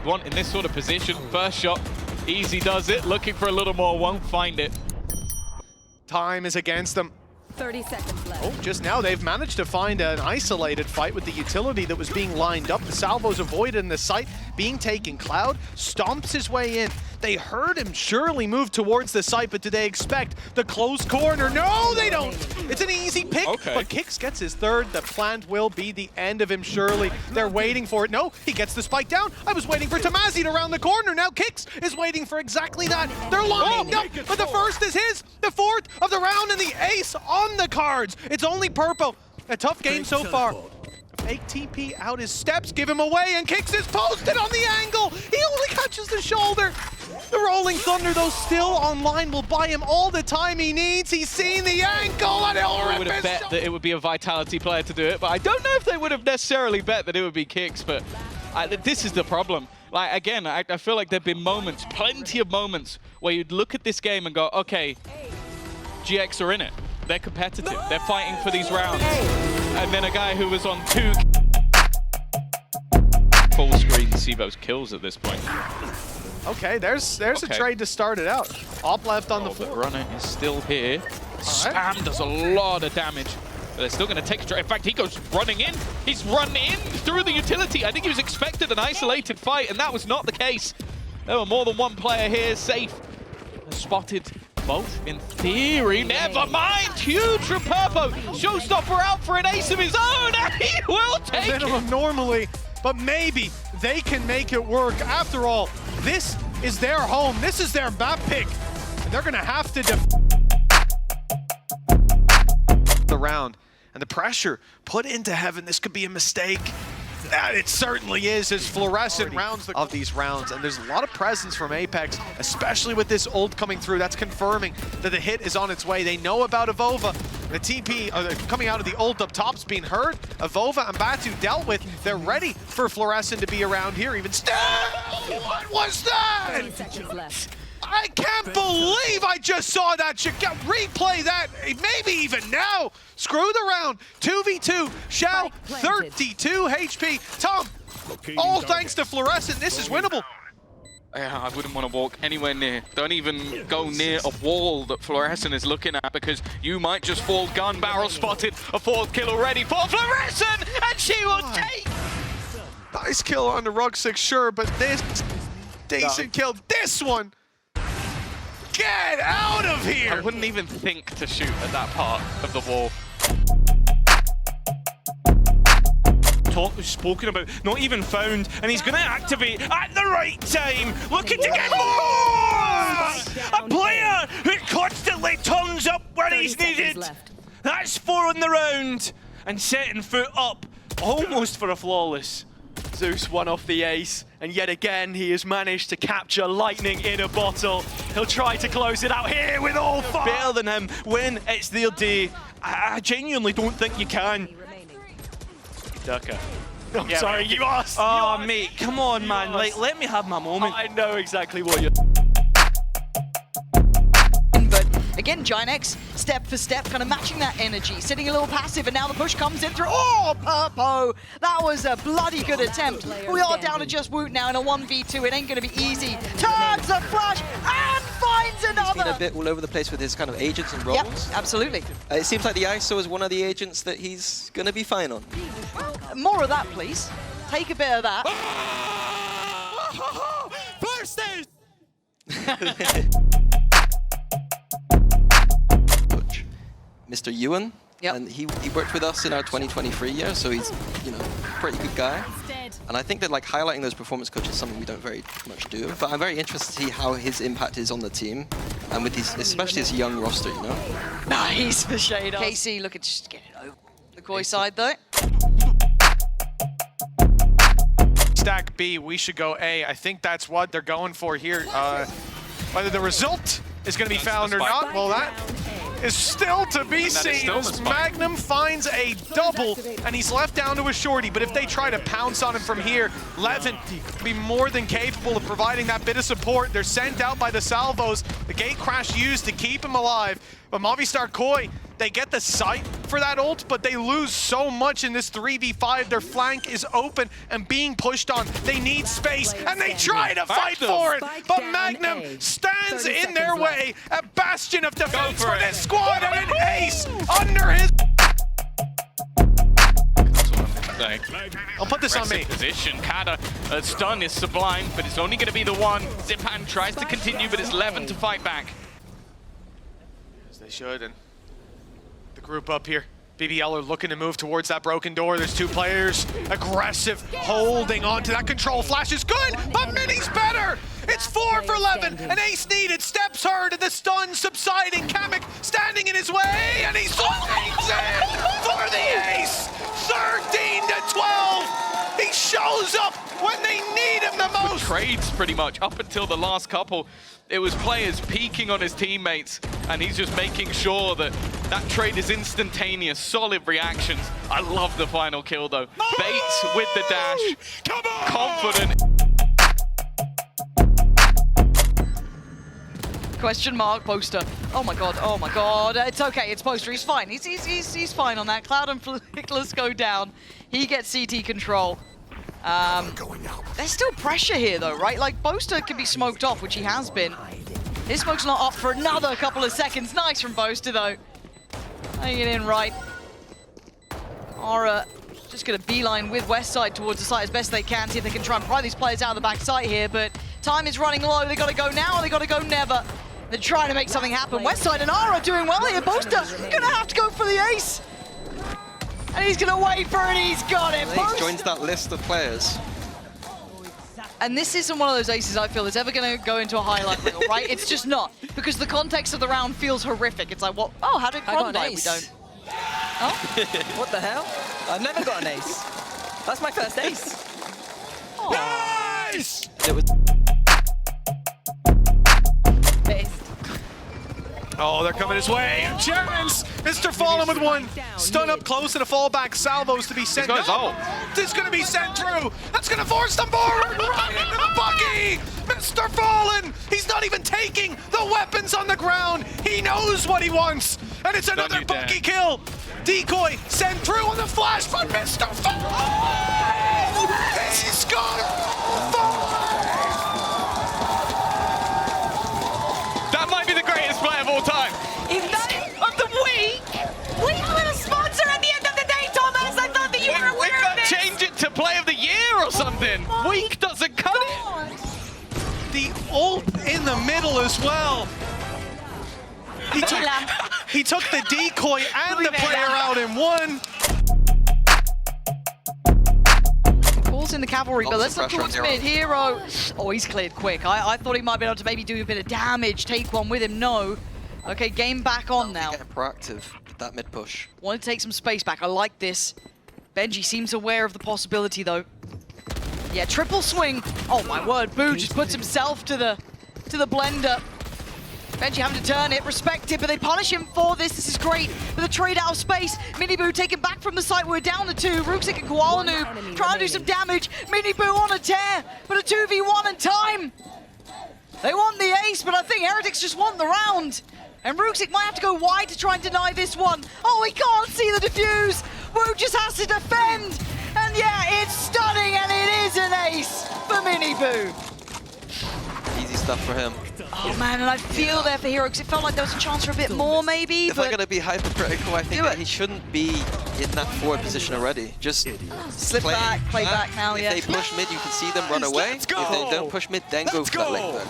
want in this sort of position. First shot, easy does it. Looking for a little more, won't find it. Time is against them. 30 seconds left. Oh, just now they've managed to find an isolated fight with the utility that was being lined up. The salvos avoided in the site being taken. Cloud stomps his way in. They heard him surely move towards the site, but do they expect the close corner? No, they don't! It's an easy pick, but Kix gets his third. The plant will be the end of him, surely. They're waiting for it. No, he gets the spike down. I was waiting for Tamazi to round the corner. Now Kix is waiting for exactly that. They're lining up, but the first is his. The fourth of the round and the ace on the cards. It's only Purple. A tough game so far. Fake TP out his steps, give him away, and Kix is posted on the angle. He only catches the shoulder. The Rolling Thunder, though, still online, will buy him all the time he needs. He's seen the ankle, and he'll rip I would have bet that it would be a Vitality player to do it, but I don't know if they would have necessarily bet that it would be Kix, but this is the problem. Like, again, I feel like there have been moments, plenty of moments, where you'd look at this game and go, okay, GX are in it. They're competitive. They're fighting for these rounds. And then a guy who was on 2 full screen xeus kills at this point. Okay, there's a trade to start it out. Op left on the floor. The runner is still here. Spam does a lot of damage. But they're still going to take straight. In fact, he goes running in. He's run in through the utility. I think he was expected an isolated fight, and that was not the case. There were more than one player here safe. Spotted both, in theory. Never mind. Huge from Purpo. Showstopper out for an ace of his own, and he will take minimum it. Normally, but maybe they can make it work. After all, this is their home. This is their map pick. And they're going to have to the round. And the pressure put into heaven. This could be a mistake. It certainly is, as florescent rounds of these rounds, and there's a lot of presence from Apeks, especially with this ult coming through. That's confirming that the hit is on its way. They know about Avova. The TP coming out of the ult up top's being heard. Avova and Batu dealt with. They're ready for florescent to be around here. Even still, what was that? 30 seconds left. I can't believe I just saw that. Replay that, maybe even now. Screw the round. 2v2. Shao, 32 HP. Tom, all thanks to florescent, this is winnable. Yeah, I wouldn't want to walk anywhere near. Don't even go near a wall that florescent is looking at, because you might just fall gun barrel spotted. A 4th kill already for florescent, and she will take. Nice kill on the Rug6, sure, but this decent kill. This one. Get out of here! I wouldn't even think to shoot at that part of the wall. Talk was spoken about, not even found, and he's going to activate at the right time, looking to get more! A player who constantly turns up where he's needed. That's 4 on the round, and setting foot up almost for a flawless. xeus won off the ace, and yet again he has managed to capture lightning in a bottle. He'll try to close it out here with all fire. Better than him when it's their day. I genuinely don't think you can. Durka. I'm sorry, you asked. Oh, mate, come on, man. Like, let me have my moment. I know exactly what you're... But again, GIANTX, step for step, kind of matching that energy, sitting a little passive, and now the push comes in through. Oh, Purpo! That was a bloody good attempt. We are down to just Woot now in a 1v2. It ain't going to be easy. Turns the flash and finds another. He's been a bit all over the place with his kind of agents and roles. Yep, absolutely. It seems like the ISO is one of the agents that he's going to be fine on. More of that, please. Take a bit of that. First stage! Mr. LewN, Yep. and he worked with us in our 2023 year, so he's, you know, a pretty good guy. And I think that like highlighting those performance coaches is something we don't very much do, but I'm very interested to see how his impact is on the team, and with these, especially this young roster, you know? Nice for sheydos. KC looking to just get it over the KOI side though. Stack B, we should go A. I think that's what they're going for here. Whether the result is going to be found or not, well, that is still to be seen as MAGNUM finds a double, and he's left down to a shorty. But if they try to pounce on him from here, LewN will be more than capable of providing that bit of support. They're sent out by the salvos. The gate crash used to keep him alive. But Movistar KOI, they get the site. for that ult, but they lose so much in this 3v5. Their flank is open and being pushed on. They need space, and they try to fight for it, but MAGNUM stands in their way, a bastion of defense for this squad, and an ace under his... I'll put this on me. Position. Kada, stun is sublime, but it's only going to be the one. Zipan tries to continue, but it's LewN to fight back. As they should, and the group up here. BBL are looking to move towards that broken door. There's two players, aggressive, holding on to that control. Flash is good, but Mini's better. It's 4 for LewN, an ace needed, steps heard, and the stun subsiding. kamyk standing in his way, and he swings in for the ace. 13-12. He shows up when they need him the most. Trades pretty much up until the last couple. It was players peeking on his teammates, and he's just making sure that that trade is instantaneous, solid reactions. I love the final kill though. Bates with the dash, confident. Question mark, Boaster. Oh my god, it's okay, it's Boaster, he's fine. He's fine on that. Cloud and Flickless go down. He gets CT control. There's still pressure here though, right? Like, Boaster can be smoked off, which he has been. His smoke's not up for another couple of seconds. Nice from Boaster though. Laying it in right. Ara just gonna beeline with Westside towards the site as best they can, see if they can try and pry these players out of the back site here, but time is running low. They gotta go now, or they gotta go never. They're trying to make something happen. Westside and Ara doing well here. Boaster gonna have to go for the ace. And he's gonna wait for it, he's got it. Ace joins that list of players. And this isn't one of those aces I feel is ever gonna go into a highlight reel, right? It's just not. Because the context of the round feels horrific. It's like, what? Oh, how did Kron die? We don't. Oh? What the hell? I've never got an ace. That's my first ace. Nice! It was Oh, they're coming his way. Chance! MrFaliN with one. Stun up close and a fallback salvos to be sent. This is going to be sent through. That's going to force them forward. Right into the buggy. MrFaliN. He's not even taking the weapons on the ground. He knows what he wants. And it's another buggy kill. Decoy sent through on the flash, but MrFaliN. This is gone. That might be the greatest play of all time. If that of the week, we have a sponsor at the end of the day, Thomas. I thought that you were aware of this. Change it to play of the year or something. Week doesn't cut it. The ult in the middle as well. He took the decoy and the player out in one. Calls in the cavalry, but let's look towards mid. Hero. Oh, he's cleared quick. I thought he might be able to maybe do a bit of damage, take one with him. No. Okay, game back on now. getting proactive with that mid push. Want to take some space back. I like this. Benji seems aware of the possibility, though. Yeah, triple swing. Oh my word, Boo just puts himself to the blender. Benji having to turn it, respect it, but they punish him for this. This is great. With a trade out of space. MiniBoo taken back from the site. We're down to 2. Rooksik and Koala Noob trying to do some damage. MiniBoo on a tear, but a 2v1 in time. They want the ace, but I think Heretics just want the round. And Rooksik might have to go wide to try and deny this one. Oh, he can't see the defuse. Woo just has to defend. And yeah, it's stunning, and it is an ace for MiniBoo. Easy stuff for him. Oh man, and I feel there for Hero, because it felt like there was a chance for a bit more maybe, If they're going to be hypercritical, I think that he shouldn't be in that forward position already. Just slip back, play back now, yeah. If they push mid, you can see them run away. If they don't push mid, then go for that lane back.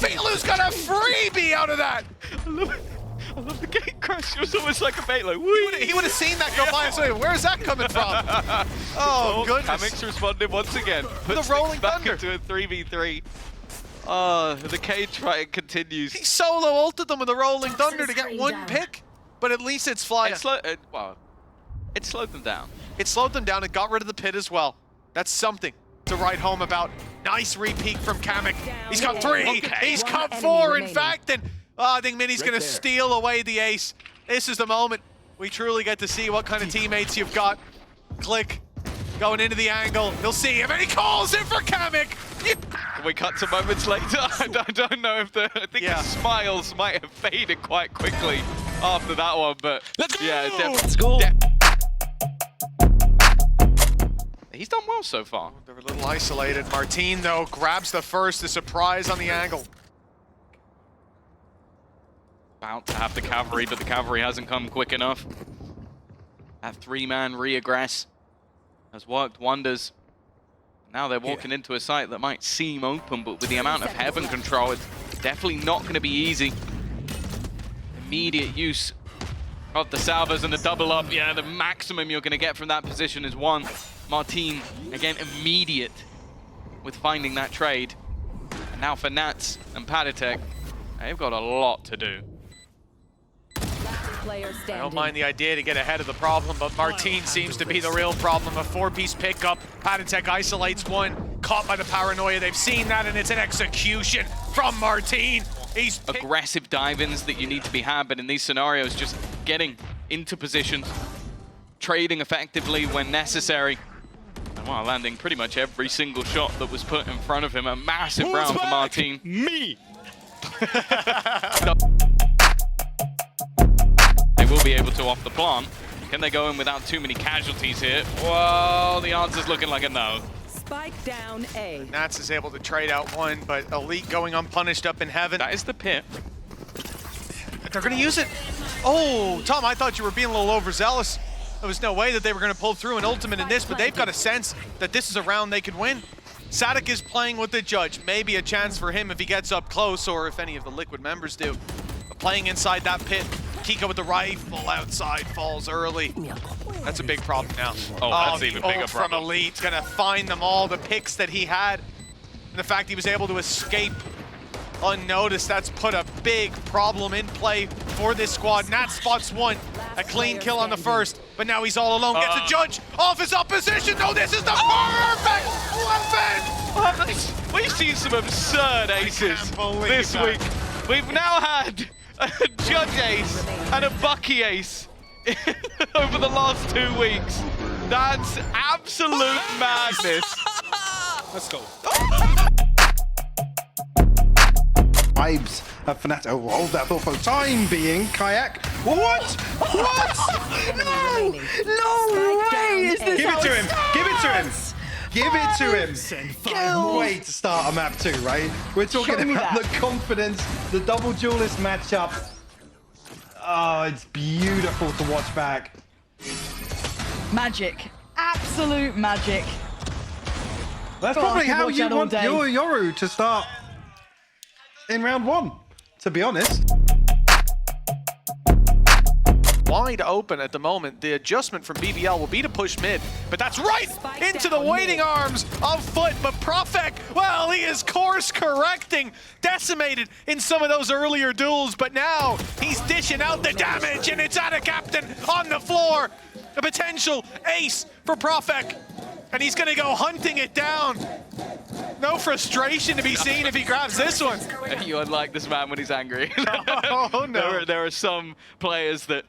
Feelu's got a freebie out of that! I love the gate crash. It was almost like a bait, like, He would have seen that go by and say, where's that coming from? Oh, goodness. kamyk's responded once again. Puts The rolling back thunder. into a 3v3. Oh, the cage fight continues. He solo ulted them with the rolling thunder to get one pick, but at least it's fly. It slowed them down. It slowed them down and got rid of the pit as well. That's something to write home about. Nice repeat from kamyk. He's got 3. He's got 4, in fact, and I think Mini's going to steal away the ace. This is the moment we truly get to see what kind of teammates you've got. Click. Going into the angle. He'll see him, and he calls it for kamyk. We cut to moments later. I don't know if I think the smiles might have faded quite quickly after that one, but yeah, definitely. He's done well so far. They're a little isolated. Marteen, though, grabs the first, the surprise on the angle. About to have the cavalry, but the cavalry hasn't come quick enough. That three-man re-aggress has worked wonders. Now they're walking into a site that might seem open, but with the amount of heaven control, it's definitely not going to be easy. Immediate use of the salvos and the double up. Yeah, the maximum you're going to get from that position is one. Marteen, again, immediate with finding that trade. And now for Nats and Paditech, they've got a lot to do. I don't mind the idea to get ahead of the problem, but Marteen seems to be the real problem. A 4-piece pickup. Paditech isolates one, caught by the paranoia. They've seen that, and it's an execution from Marteen. He's aggressive dive-ins that you need to be had, but in these scenarios, just getting into positions, trading effectively when necessary, and while landing pretty much every single shot that was put in front of him. A massive round for Marteen. Me! They will be able to off the plant. Can they go in without too many casualties here? Well, the answer's looking like a no. Spike down A. Nats is able to trade out one, but Elite going unpunished up in heaven. That is the pit. They're going to use it. Oh, Tom, I thought you were being a little overzealous. There was no way that they were going to pull through an ultimate in this, but they've got a sense that this is a round they could win. SATIC is playing with the judge. Maybe a chance for him if he gets up close, or if any of the Liquid members do. But playing inside that pit, Kika with the rifle outside falls early. That's a big problem now. Oh, that's even bigger from problem. Elite. Gonna find them all, the picks that he had. And the fact he was able to escape unnoticed, that's put a big problem in play for this squad. Nat spots one, a clean kill on the first, but now he's all alone. Gets a judge off his opposition. No, this is the perfect weapon! We've seen some absurd aces this week. We've now had a judge ace and a Bucky ace over the last 2 weeks. That's absolute madness. Let's go. Vibes of FNATIC. Oh, hold that thought for the time being. Kaajak. What? What? No! No way! Is this Give it to him! Give it to him! Give it to him! Can't wait to start a map 2, right? We're talking about the confidence, the double duelist matchup. Oh, it's beautiful to watch back. Magic. Absolute magic. That's probably how you want your Yoru to start in round 1, to be honest. Wide open at the moment. The adjustment from BBL will be to push mid, but that's right into the waiting arms of FUT. But Profek, well, he is course correcting, decimated in some of those earlier duels, but now he's dishing out the damage, and it's at a captain on the floor. A potential ace for Profek, and he's gonna go hunting it down. No frustration to be seen if he grabs this one. You unlike this man when he's angry. Oh no. There are some players that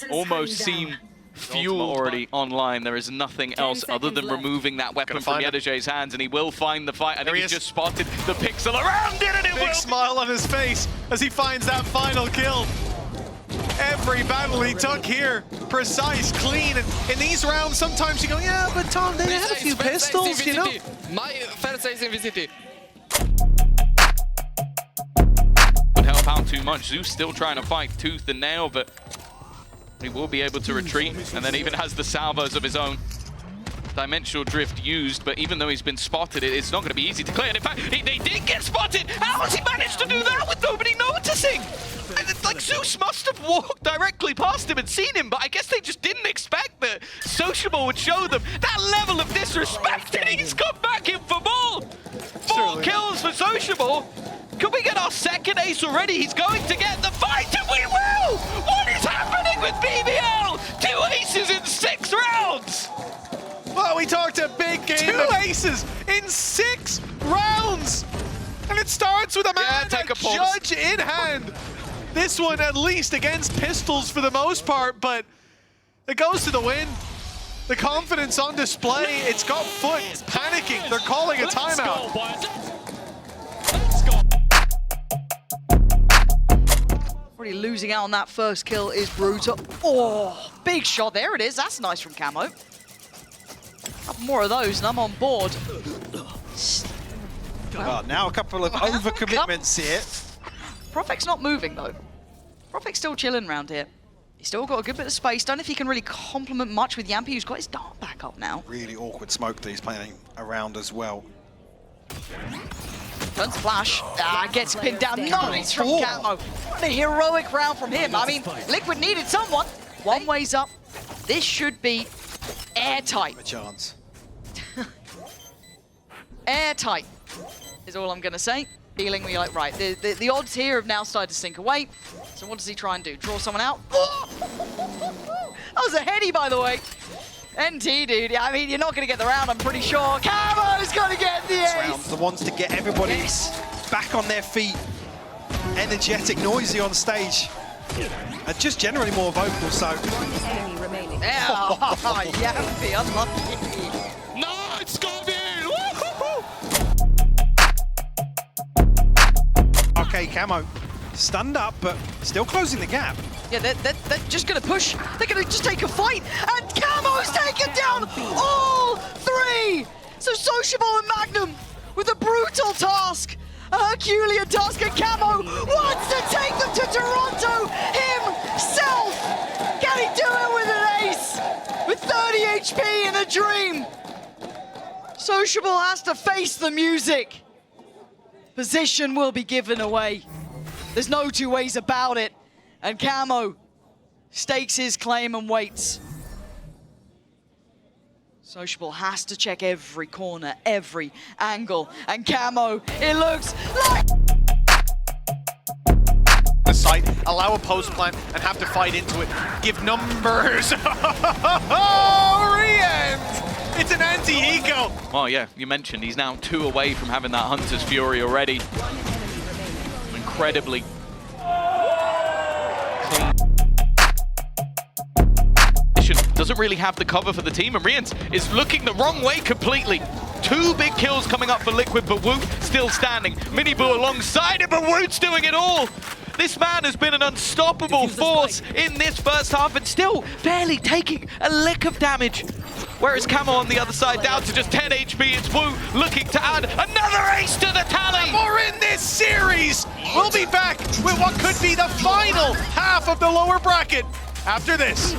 almost seem fuel already online. There is nothing else other than removing that weapon from Yedajay's hands, and he will find the fight. I think he's just spotted the pixel around it, and it Big smile on his face as he finds that final kill. Every battle he took here, precise, clean, and in these rounds, sometimes you go, yeah, but Tom, they had a few pistols, you know? My first ace in VCT. Would help out too much. Zeus still trying to fight tooth and nail, but he will be able to retreat, and then even has the salvos of his own. Dimensional drift used, but even though he's been spotted, it's not going to be easy to clear. And in fact, they did get spotted. How has he managed to do that with nobody noticing? Like, Zeus must have walked directly past him and seen him, but I guess they just didn't expect that Sociable would show them that level of disrespect, and he's come back in for more. 4 kills for Sociable. Can we get our second ace already? He's going to get the fight, and we will! What is happening with BBL? 2 aces in 6 rounds! Well, we talked a big game. 2 aces in 6 rounds! And it starts with a man, a judge in hand. This one, at least, against pistols for the most part, but it goes to the win. The confidence on display. It's got FUT panicking. They're calling a timeout. Already losing out on that first kill is brutal. Oh, big shot. There it is. That's nice from Camo. Couple more of those and I'm on board. Well, now a couple of overcommitments here. Profec's not moving though. Profec's still chilling around here. He's still got a good bit of space. Don't know if he can really complement much with Yampy, who's got his dart back up now. Really awkward smoke that he's playing around as well. Turns flash. Gets pinned down. Nice from Camo. What a heroic round from him. I mean, LewN needed someone. One way's up. This should be airtight. A chance. Airtight is all I'm going to say. Feeling we like, right, the odds here have now started to sink away. So what does he try and do? Draw someone out? Oh! That was a heady, by the way. NT, dude. I mean, you're not going to get the round, I'm pretty sure. Camo's going to get the ace. The ones to get everybody back on their feet. Energetic, noisy on stage. And just generally more vocal, so... Enemy remaining. Yeah, Yampy, unlucky. No, it's got me! Okay, Camo stunned up, but still closing the gap. Yeah, they're just going to push. They're going to just take a fight. And Camo's taken down all three. So Sociable and Magnum with a brutal task. A Herculean task, and Camo wants to take them to Toronto himself. Can he do it with an ace? With 30 HP in a dream. Sociable has to face the music. Position will be given away. There's no two ways about it. And Camo stakes his claim and waits. Sociable has to check every corner, every angle. And Camo, it looks like... The site, allow a post plant and have to fight into it. Give numbers. Oh, re-end! It's an anti-eco. Oh yeah, you mentioned he's now 2 away from having that Hunter's Fury already. Incredibly clean. Doesn't really have the cover for the team, and re-end is looking the wrong way completely. 2 big kills coming up for LewN, but Woot still standing. MiniBoo alongside him, but Woot's doing it all. This man has been an unstoppable force in this first half and still barely taking a lick of damage. Whereas Camo on the other side down to just 10 HP. It's Wu looking to add another ace to the tally. More in this series. We'll be back with what could be the final half of the lower bracket after this.